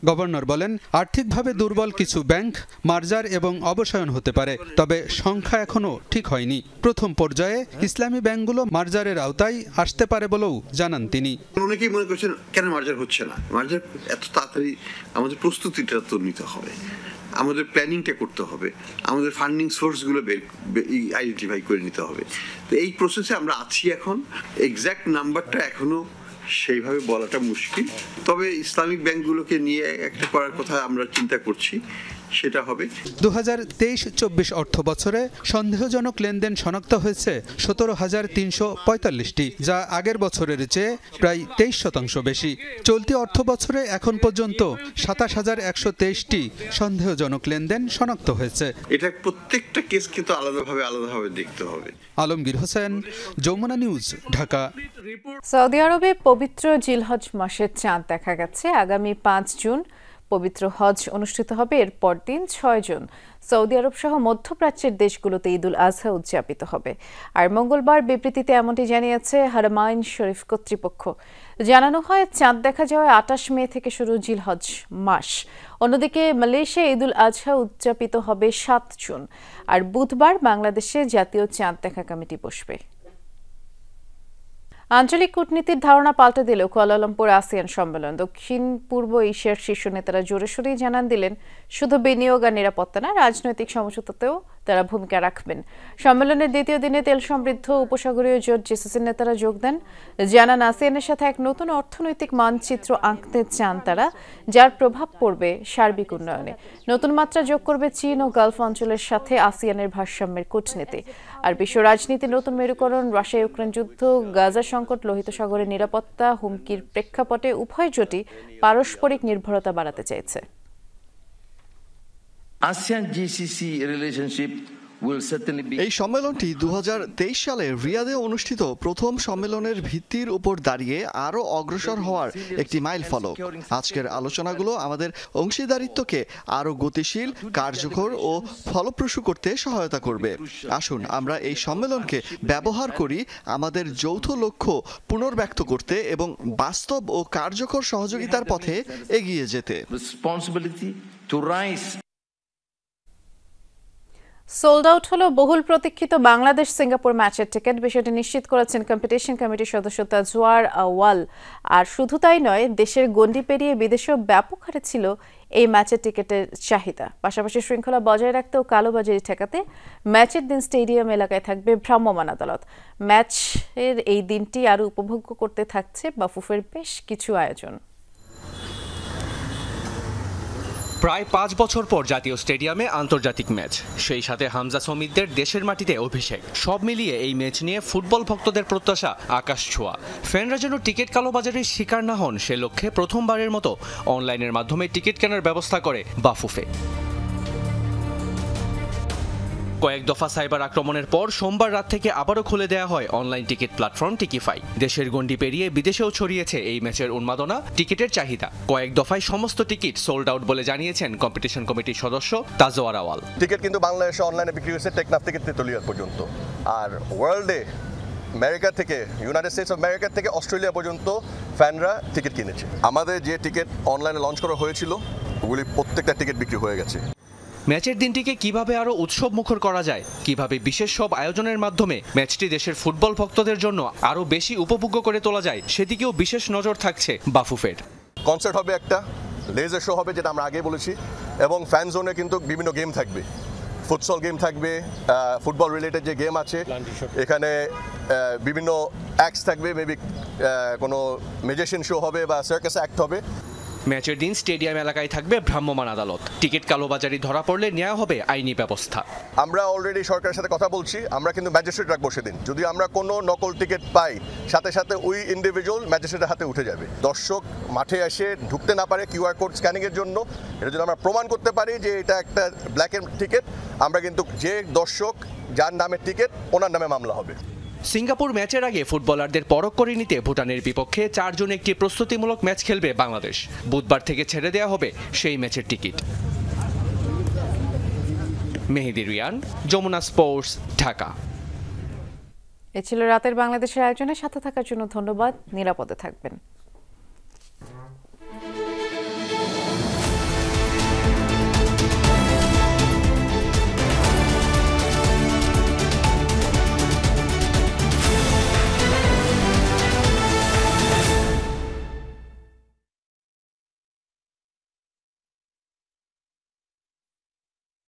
গভর্নর বলেন, আর্থিকভাবে দুর্বল কিছু ব্যাংক মার্জার এবং অবসায়ন হতে পারে, তবে সংখ্যা এখনো ঠিক হয়নি। প্রথম পর্যায়ে ইসলামী ব্যাংকগুলো মার্জারের আওতায় আসতে পারে বলেও জানান তিনি। অনেকেই মনে করছেন কেন মার্জার হচ্ছে না। মার্জার এত তাড়াতাড়ি আমাদের প্রস্তুতিটা তো নিতে হবে, আমাদের প্ল্যানিংটা করতে হবে, আমাদের ফান্ডিং সোর্সগুলো আইডেন্টিফাই করে নিতে হবে। তো এই প্রসেসে আমরা আছি এখন। এক্সাক্ট নাম্বারটা এখনো সেইভাবে বলাটা মুশকিল, তবে ইসলামিক ব্যাংকগুলোকে নিয়ে একটা করার কথা আমরা চিন্তা করছি, সেটা হবে। 2023-24 অর্থ বছরে সন্দেহজনক লেনদেন শনাক্ত হয়েছে 17,345টি, যা আগের বছরের চেয়ে প্রায় 23% বেশি। চলতি অর্থ বছরে এখন পর্যন্ত 27,123টি সন্দেহজনক লেনদেন শনাক্ত হয়েছে। এটা প্রত্যেকটা কেস কিন্তু আলাদাভাবে দেখতে হবে। আলমগীর হোসেন, যমুনা নিউজ, ঢাকা। সৌদি আরবে পবিত্র জিলহজ মাসের চাঁদ দেখা গেছে। আগামী 5 জুন পবিত্র হজ অনুষ্ঠিত হবে এর পরদিন 6 জুন সৌদি আরব সহ মধ্যপ্রাচ্যের দেশগুলোতে ঈদুল আজহা উদযাপিত হবে। আর মঙ্গলবার বিবৃতিতে এমনটি জানিয়েছে হারমাইন শরীফ কর্তৃপক্ষ। জানানো হয় চাঁদ দেখা যাওয়ায় 28 মে থেকে শুরু জিলহজ মাস। অন্যদিকে মালয়েশিয়া ঈদুল আজহা উদযাপিত হবে 7 জুন। আর বুধবার বাংলাদেশে জাতীয় চাঁদ দেখা কমিটি বসবে। আঞ্চলিক কূটনীতির ধারণা পাল্টে দিল কুয়ালালামপুর আসিয়ান সম্মেলন। দক্ষিণ পূর্ব এশিয়ার শীর্ষ নেতারা জোরে সোরেই জানান দিলেন শুধু বিনিয়োগ আর নিরাপত্তা না, রাজনৈতিক সমঝোতাতেও তারা ভূমিকা রাখবেন। সম্মেলনের দ্বিতীয় দিনে তেল সমৃদ্ধ উপসাগরীয় জোট জিসিসির নেতারা যোগ দেন। জানান আসিয়ানের সাথে এক নতুন অর্থনৈতিক মানচিত্র আঁকতে চান তারা, যার প্রভাব পড়বে সার্বিক উন্নয়নে। নতুন মাত্রা যোগ করবে চীন ও গালফ অঞ্চলের সাথে আসিয়ানের ভারসাম্যের কূটনীতি। আর বিশ্ব রাজনীতির নতুন মেরুকরণ, রাশিয়া ইউক্রেন যুদ্ধ, গাজা সংকট, লোহিত সাগরের নিরাপত্তা হুমকির প্রেক্ষাপটে উভয় জোটই পারস্পরিক নির্ভরতা বাড়াতে চাইছে। এই সম্মেলনটি 2023 সালে রিয়াদে অনুষ্ঠিত প্রথম সম্মেলনের ভিত্তির উপর দাঁড়িয়ে আরও অগ্রসর হওয়ার একটি মাইল ফলক। আজকের আলোচনাগুলো আমাদের অংশীদারিত্বকে আরও গতিশীল, কার্যকর ও ফলপ্রসূ করতে সহায়তা করবে। আসুন আমরা এই সম্মেলনকে ব্যবহার করি আমাদের যৌথ লক্ষ্য পুনর্ব্যক্ত করতে এবং বাস্তব ও কার্যকর সহযোগিতার পথে এগিয়ে যেতে। সোল্ড আউট হলো বহুল প্রতীক্ষিত বাংলাদেশ সিঙ্গাপুর ম্যাচের টিকিট। বিষয়টি নিশ্চিত করেছেন কম্পিটিশন কমিটির সদস্য তাজওয়ার আওয়াল। আর শুধু তাই নয়, দেশের গণ্ডি পেরিয়ে বিদেশেও ব্যাপক হারে ছিল এই ম্যাচের টিকিটের চাহিদা। পাশাপাশি শৃঙ্খলা বজায় রাখতে ও কালোবাজারি ঠেকাতে ম্যাচের দিন স্টেডিয়াম এলাকায় থাকবে ভ্রাম্যমাণ আদালত। ম্যাচের এই দিনটি আরও উপভোগ্য করতে থাকছে বাফুফের বেশ কিছু আয়োজন। প্রায় 5 বছর পর জাতীয় স্টেডিয়ামে আন্তর্জাতিক ম্যাচ, সেই সাথে হামজা সমিতদের দেশের মাটিতে অভিষেক। সব মিলিয়ে এই ম্যাচ নিয়ে ফুটবল ভক্তদের প্রত্যাশা আকাশ ছোঁয়া। ফ্যানরা যেন টিকিট কালোবাজারির শিকার না হন সে লক্ষ্যে প্রথমবারের মতো অনলাইনের মাধ্যমে টিকিট কেনার ব্যবস্থা করে বাফুফে। কয়েক দফা সাইবার আক্রমণের পর সোমবার রাত থেকে আবারও খুলে দেওয়া হয় অনলাইন টিকিট প্ল্যাটফর্ম টিকিফাই। দেশের গণ্ডি পেরিয়ে বিদেশেও ছড়িয়েছে এই ম্যাচের উন্মাদনা, টিকিটের চাহিদা। কয়েক দফায় সমস্ত টিকিট সোল্ড আউট বলে জানিয়েছেন কম্পিটিশন কমিটির সদস্য তাজওয়ার আওয়াল। টিকিট কিন্তু বাংলাদেশে অনলাইনে বিক্রি হয়েছে টেকনাফ থেকে তেতুলিয়া পর্যন্ত, আর ওয়ার্ল্ডে আমেরিকা থেকে, ইউনাইটেড স্টেটস অফ আমেরিকা থেকে অস্ট্রেলিয়া পর্যন্ত ফ্যানরা টিকিট কিনেছে। আমাদের যে টিকিট অনলাইনে লঞ্চ করা হয়েছিল ওগুলি প্রত্যেকটা টিকিট বিক্রি হয়ে গেছে। ম্যাচের দিনটিকে কিভাবে আরো উৎসব মুখর করা যায়, কিভাবে বিশেষ সব আয়োজনের মাধ্যমে ম্যাচটি দেশের ফুটবল ভক্তদের জন্য আরো বেশি উপভোগ্য করে তোলা যায়, সেদিকেও বিশেষ নজর থাকছে বাফুফের। কনসার্ট হবে, একটা লেজার শো হবে যেটা আমরা আগে বলেছি, এবং ফ্যান জোনে কিন্তু বিভিন্ন গেম থাকবে, ফুটসল গেম থাকবে, ফুটবল রিলেটেড যে গেম আছে এখানে বিভিন্ন অ্যাক্টস থাকবে, মেবি কোনো ম্যাজিশিয়ান শো হবে বা সার্কাস অ্যাক্ট হবে। ম্যাচের দিন স্টেডিয়াম এলাকায় থাকবে ভ্রাম্যমাণ আদালত। টিকিট কালোবাজারি ধরা পড়লে নেওয়া হবে আইনি ব্যবস্থা। আমরা অলরেডি সরকারের সাথে কথা বলছি, আমরা কিন্তু ম্যাজিস্ট্রেট রাখবো সেদিন। যদি আমরা কোনো নকল টিকিট পাই, সাথে সাথে ওই ইন্ডিভিজুয়াল ম্যাজিস্ট্রেটের হাতে উঠে যাবে। দর্শক মাঠে এসে ঢুকতে না পারে কিউআর কোড স্ক্যানিংয়ের জন্য, এটা যদি আমরা প্রমাণ করতে পারি যে এটা একটা ব্ল্যাকের টিকিট, আমরা কিন্তু যে দর্শক যার নামের টিকিট ওনার নামে মামলা হবে। সিঙ্গাপুর ম্যাচের আগে ফুটবলারদের পরখ করে নিতে ভুটানের বিপক্ষে 4 জুন একটি প্রস্তুতিমূলক ম্যাচ খেলবে বাংলাদেশ। বুধবার থেকে ছেড়ে দেওয়া হবে সেই ম্যাচের টিকিট। মেহেদি রিয়ান, যমুনা স্পোর্টস, ঢাকা। এ ছিল রাতের বাংলাদেশের আয়োজনে সাথে থাকার জন্য ধন্যবাদ। নিরাপদে থাকবেন।